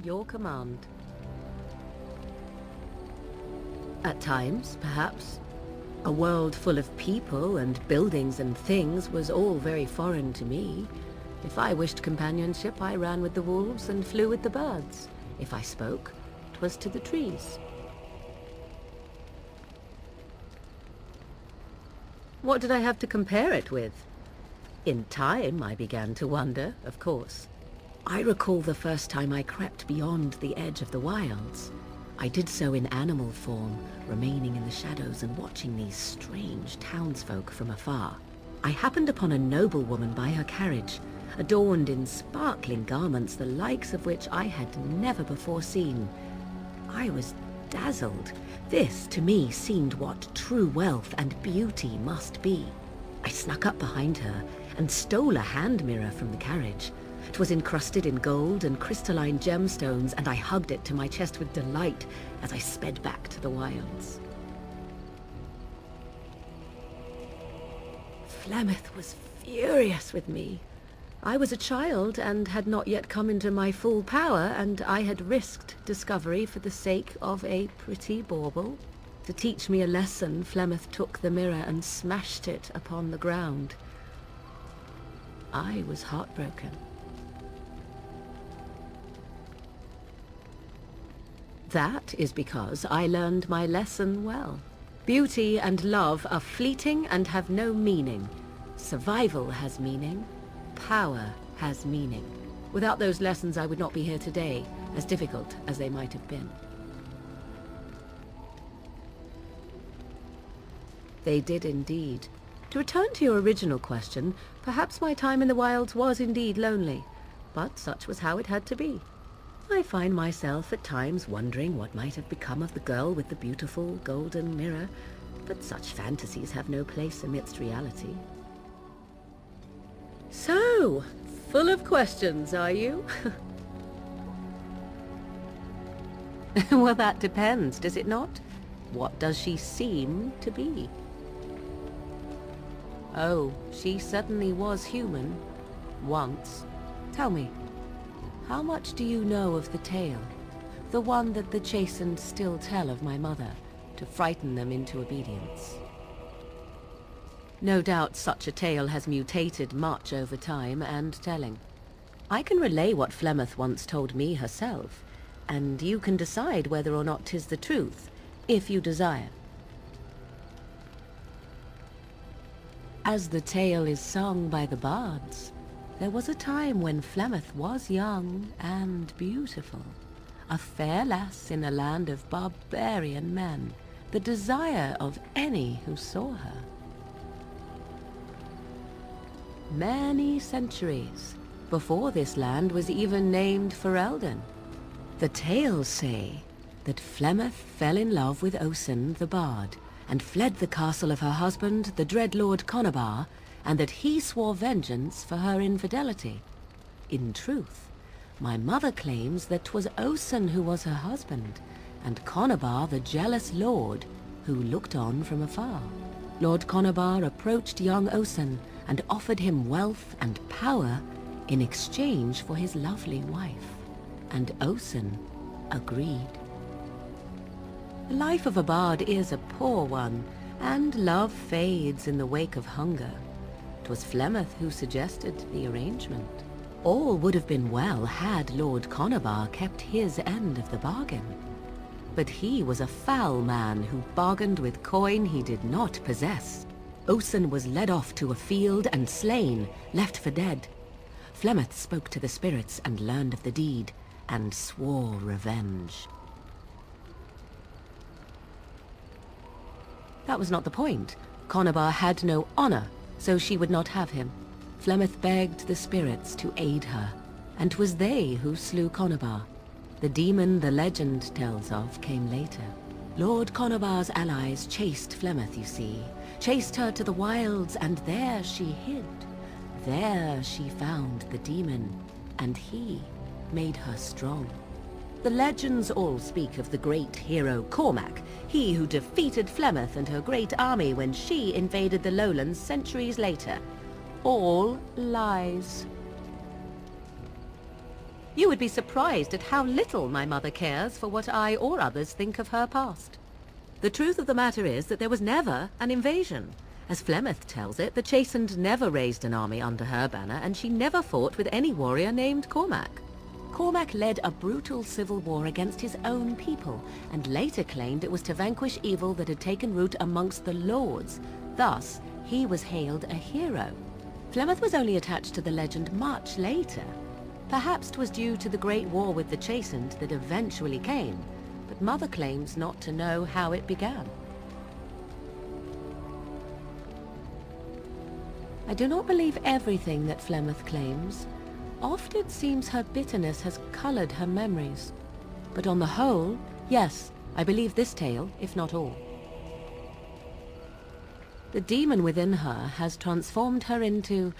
your command. At times, perhaps. A world full of people and buildings and things was all very foreign to me. If I wished companionship, I ran with the wolves and flew with the birds. If I spoke, it was to the trees. What did I have to compare it with? In time, I began to wonder, of course. I recall the first time I crept beyond the edge of the wilds. I did so in animal form, remaining in the shadows and watching these strange townsfolk from afar. I happened upon a noblewoman by her carriage, adorned in sparkling garments the likes of which I had never before seen. I was dazzled. This, to me, seemed what true wealth and beauty must be. I snuck up behind her and stole a hand mirror from the carriage. It was encrusted in gold and crystalline gemstones, and I hugged it to my chest with delight as I sped back to the wilds. Flemeth was furious with me. I was a child and had not yet come into my full power, and I had risked discovery for the sake of a pretty bauble. To teach me a lesson, Flemeth took the mirror and smashed it upon the ground. I was heartbroken. That is because I learned my lesson well. Beauty and love are fleeting and have no meaning. Survival has meaning. Power has meaning. Without those lessons, I would not be here today, as difficult as they might have been. They did indeed. To return to your original question, perhaps my time in the wilds was indeed lonely, but such was how it had to be. I find myself at times wondering what might have become of the girl with the beautiful golden mirror, but such fantasies have no place amidst reality. So, full of questions, are you? Well, that depends, does it not? What does she seem to be? Oh, she certainly was human. Once. Tell me, how much do you know of the tale? The one that the chastened still tell of my mother, to frighten them into obedience. No doubt such a tale has mutated much over time and telling. I can relay what Flemeth once told me herself, and you can decide whether or not 'tis the truth, if you desire. As the tale is sung by the bards, there was a time when Flemeth was young and beautiful, a fair lass in a land of barbarian men, the desire of any who saw her. Many centuries before this land was even named Ferelden. The tales say that Flemeth fell in love with Osen the bard, and fled the castle of her husband, the dread Lord Conabar, and that he swore vengeance for her infidelity. In truth, my mother claims that 'twas Osen who was her husband, and Conabar the jealous lord who looked on from afar. Lord Conabar approached young Osen and offered him wealth and power in exchange for his lovely wife, and Osen agreed. The life of a bard is a poor one, and love fades in the wake of hunger. 'Twas Flemeth who suggested the arrangement. All would have been well had Lord Conabar kept his end of the bargain. But he was a foul man who bargained with coin he did not possess. Osen was led off to a field and slain, left for dead. Flemeth spoke to the spirits and learned of the deed, and swore revenge. That was not the point. Conabar had no honor, so she would not have him. Flemeth begged the spirits to aid her, and 'twas they who slew Conabar. The demon the legend tells of came later. Lord Conabar's allies chased Flemeth, you see, chased her to the wilds, and there she hid. There she found the demon, and he made her strong. The legends all speak of the great hero Cormac, he who defeated Flemeth and her great army when she invaded the lowlands centuries later. All lies. You would be surprised at how little my mother cares for what I or others think of her past. The truth of the matter is that there was never an invasion. As Flemeth tells it, the Chastened never raised an army under her banner, and she never fought with any warrior named Cormac. Cormac led a brutal civil war against his own people, and later claimed it was to vanquish evil that had taken root amongst the lords. Thus, he was hailed a hero. Flemeth was only attached to the legend much later. Perhaps 'twas due to the great war with the Chastened that eventually came, but Mother claims not to know how it began. I do not believe everything that Flemeth claims. Oft it seems her bitterness has colored her memories. But on the whole, yes, I believe this tale, if not all. The demon within her has transformed her into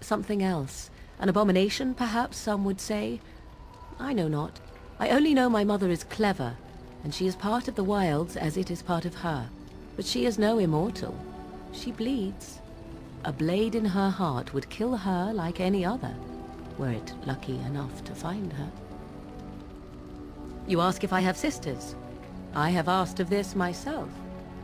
something else. An abomination, perhaps some would say. I know not. I only know my mother is clever, and she is part of the wilds as it is part of her. But she is no immortal. She bleeds. A blade in her heart would kill her like any other, were it lucky enough to find her. You ask if I have sisters. I have asked of this myself.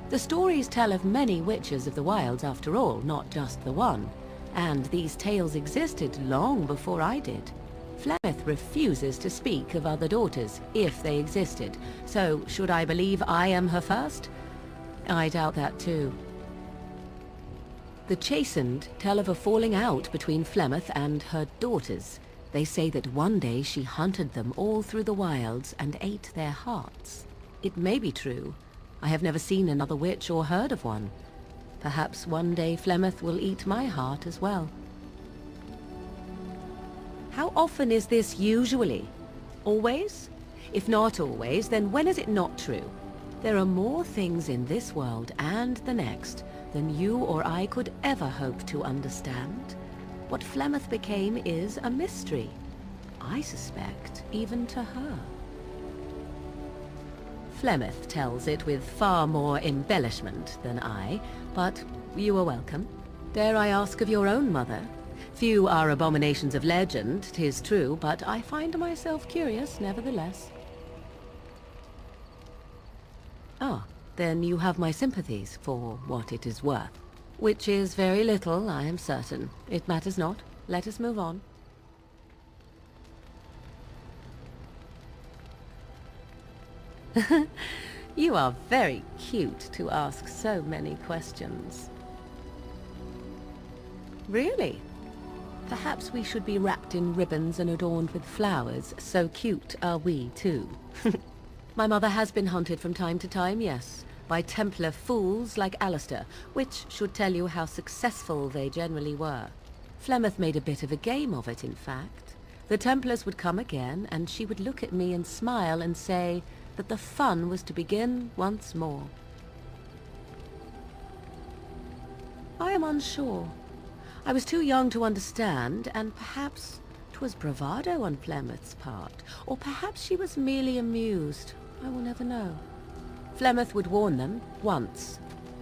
The stories tell of many witches of the wilds after all, not just the one. And these tales existed long before I did. Flemeth refuses to speak of other daughters, if they existed. So, should I believe I am her first? I doubt that too. The Chastened tell of a falling out between Flemeth and her daughters. They say that one day she hunted them all through the wilds and ate their hearts. It may be true. I have never seen another witch or heard of one. Perhaps one day Flemeth will eat my heart as well. How often is this usually? Always? If not always, then when is it not true? There are more things in this world and the next than you or I could ever hope to understand. What Flemeth became is a mystery. I suspect, even to her. Flemeth tells it with far more embellishment than I, but you are welcome. Dare I ask of your own mother? Few are abominations of legend, 'tis true, but I find myself curious nevertheless. Ah, then you have my sympathies, for what it is worth. Which is very little, I am certain. It matters not. Let us move on. You are very cute to ask so many questions. Really? Perhaps we should be wrapped in ribbons and adorned with flowers. So cute are we, too. My mother has been hunted from time to time, yes, by Templar fools like Alistair, which should tell you how successful they generally were. Flemeth made a bit of a game of it, in fact. The Templars would come again, and she would look at me and smile and say that the fun was to begin once more. I am unsure. I was too young to understand, and perhaps 'twas bravado on Flemeth's part, or perhaps she was merely amused. I will never know. Flemeth would warn them once.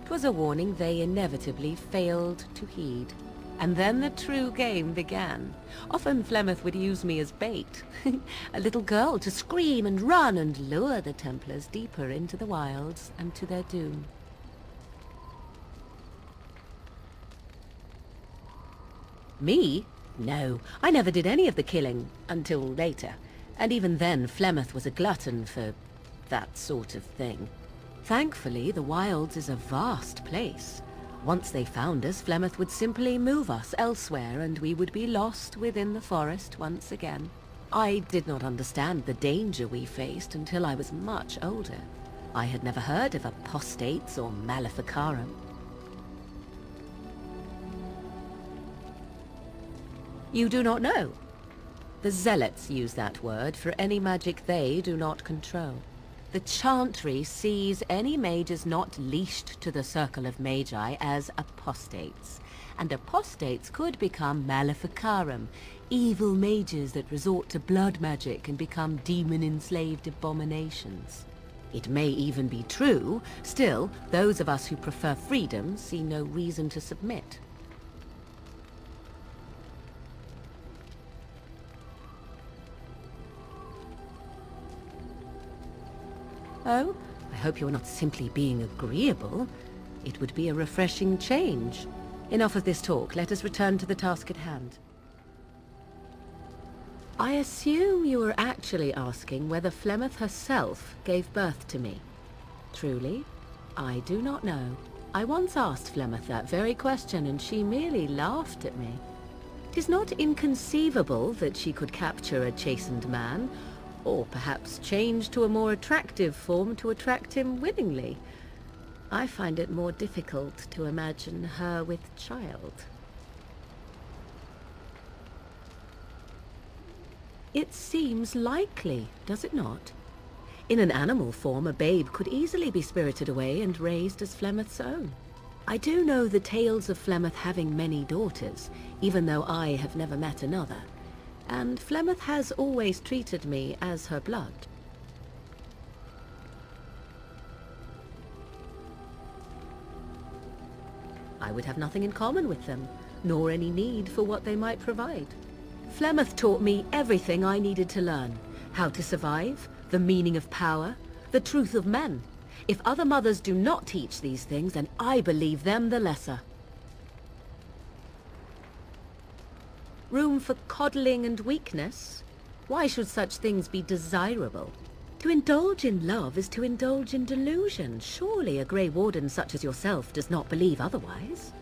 'Twas a warning they inevitably failed to heed. And then the true game began. Often Flemeth would use me as bait. A little girl to scream and run and lure the Templars deeper into the wilds and to their doom. Me? No, I never did any of the killing, until later. And even then Flemeth was a glutton for that sort of thing. Thankfully, the wilds is a vast place. Once they found us, Flemeth would simply move us elsewhere, and we would be lost within the forest once again. I did not understand the danger we faced until I was much older. I had never heard of apostates or maleficarum. You do not know? The zealots use that word for any magic they do not control. The chantry sees any mages not leashed to the circle of magi as apostates, and apostates could become maleficarum, evil mages that resort to blood magic and become demon-enslaved abominations. It may even be true, still, those of us who prefer freedom see no reason to submit. Oh, I hope you're not simply being agreeable. It would be a refreshing change. Enough of this talk. Let us return to the task at hand. I assume you were actually asking whether Flemeth herself gave birth to me. Truly, I do not know. I once asked Flemeth that very question, and she merely laughed at me. It is not inconceivable that she could capture a chastened man, or perhaps change to a more attractive form to attract him willingly. I find it more difficult to imagine her with child. It seems likely, does it not? In an animal form, a babe could easily be spirited away and raised as Flemeth's own. I do know the tales of Flemeth having many daughters, even though I have never met another, and Flemeth has always treated me as her blood. I would have nothing in common with them, nor any need for what they might provide. Flemeth taught me everything I needed to learn. How to survive, the meaning of power, the truth of men. If other mothers do not teach these things, then I believe them the lesser. Room for coddling and weakness? Why should such things be desirable? To indulge in love is to indulge in delusion. Surely a Grey Warden such as yourself does not believe otherwise.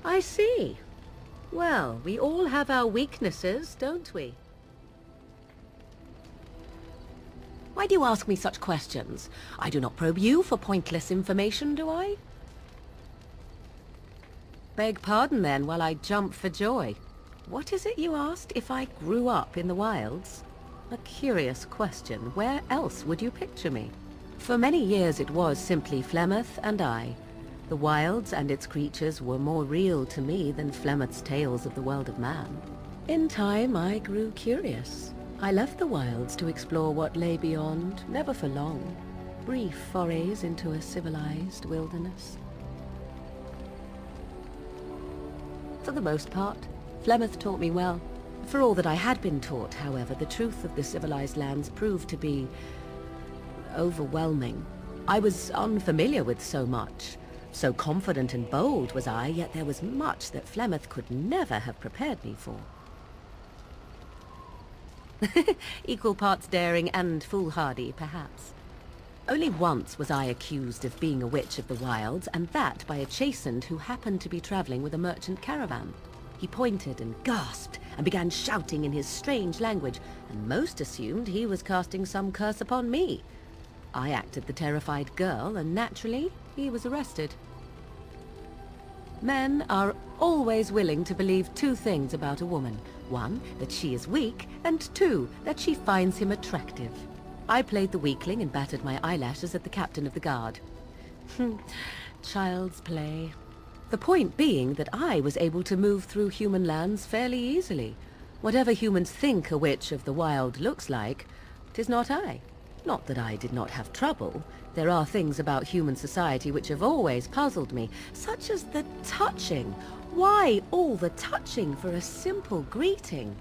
I see. Well, we all have our weaknesses, don't we? Why do you ask me such questions? I do not probe you for pointless information, do I? Beg pardon then, while I jump for joy. What is it you asked? If I grew up in the wilds? A curious question. Where else would you picture me? For many years it was simply Flemeth and I. The wilds and its creatures were more real to me than Flemeth's tales of the world of man. In time I grew curious. I left the wilds to explore what lay beyond, never for long. Brief forays into a civilized wilderness. For the most part, Flemeth taught me well. For all that I had been taught, however, the truth of the civilized lands proved to be overwhelming. I was unfamiliar with so much. So confident and bold was I, yet there was much that Flemeth could never have prepared me for. Equal parts daring and foolhardy, perhaps. Only once was I accused of being a witch of the wilds, and that by a chastened who happened to be traveling with a merchant caravan. He pointed and gasped, and began shouting in his strange language, and most assumed he was casting some curse upon me. I acted the terrified girl, and naturally, he was arrested. Men are always willing to believe two things about a woman. One, that she is weak, and two, that she finds him attractive. I played the weakling and battered my eyelashes at the captain of the guard. Child's play. The point being that I was able to move through human lands fairly easily. Whatever humans think a witch of the wild looks like, 'tis not I. Not that I did not have trouble. There are things about human society which have always puzzled me, such as the touching. Why all the touching for a simple greeting?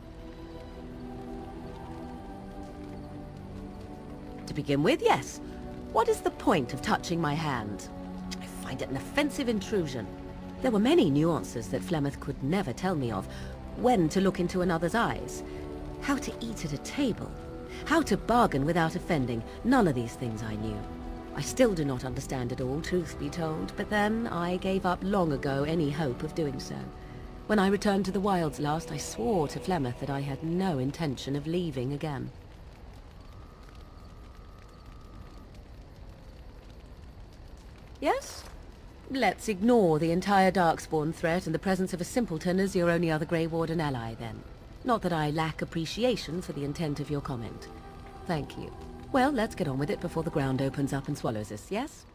To begin with, yes. What is the point of touching my hand? I find it an offensive intrusion. There were many nuances that Flemeth could never tell me of. When to look into another's eyes. How to eat at a table. How to bargain without offending. None of these things I knew. I still do not understand it all, truth be told, but then I gave up long ago any hope of doing so. When I returned to the wilds last, I swore to Flemeth that I had no intention of leaving again. Yes? Let's ignore the entire Darkspawn threat and the presence of a simpleton as your only other Grey Warden ally, then. Not that I lack appreciation for the intent of your comment. Thank you. Well, let's get on with it before the ground opens up and swallows us, yes?